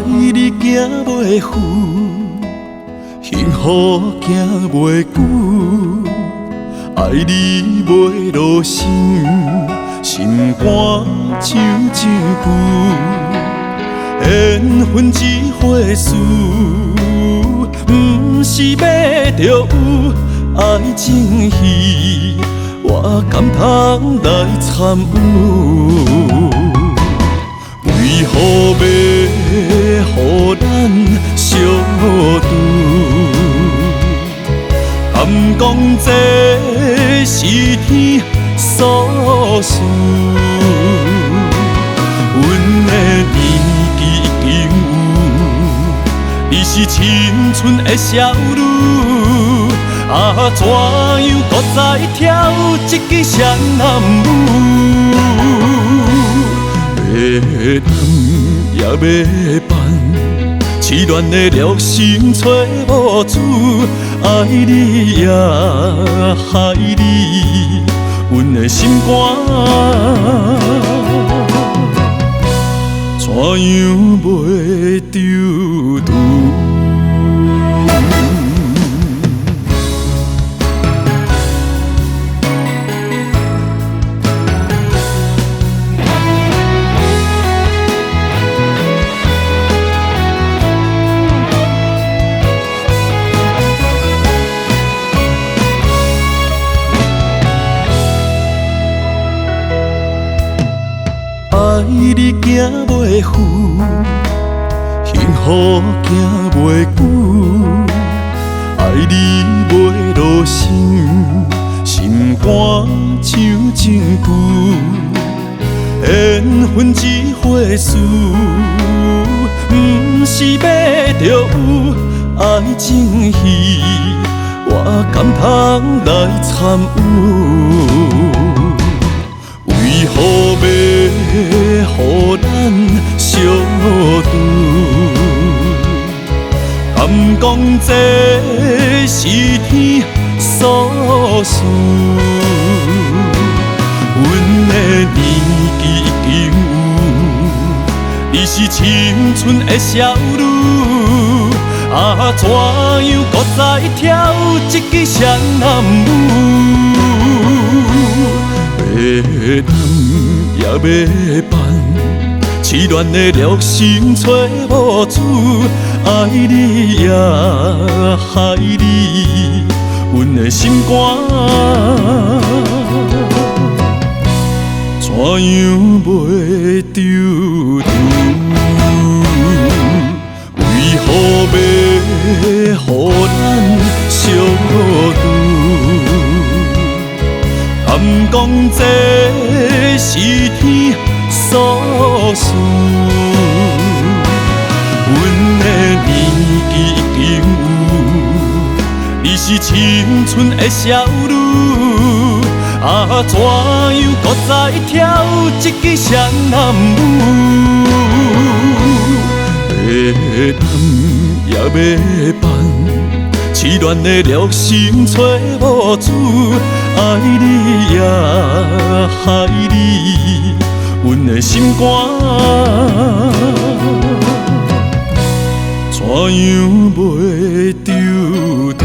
你行袂赴，幸福行袂久，爱你袂落心，心肝像情句，缘分一回事，不是要着有爱情戏，我甘通来参与。为何要予咱相拄？敢讲这是天所赐？阮的年纪已经有，你是青春的少女，怎样搁再跳一支双男舞？要谈也要办，痴恋的热心找无主，爱你也害你，阮的心肝怎样袂丢除？爱你行袂赴，幸福行袂久，爱你袂落心，心肝像情句，缘分一回事，不是要着有爱情戏，我甘通来参与。为何要予咱相拄？敢讲这是天所赐？阮的年纪已经有，你是青春的少女，怎样搁再跳一支双男舞？要谈也要办，痴恋的热心找无主，爱你也害你，阮的心肝怎样袂丢除？为何要予咱相拄？敢讲这是天所赐？阮的年纪已经有，你是青春的少女，怎样搁再跳一支双男舞？要谈也要办，痴恋的热心找无主，爱你也害你，阮的心肝怎样袂丢除？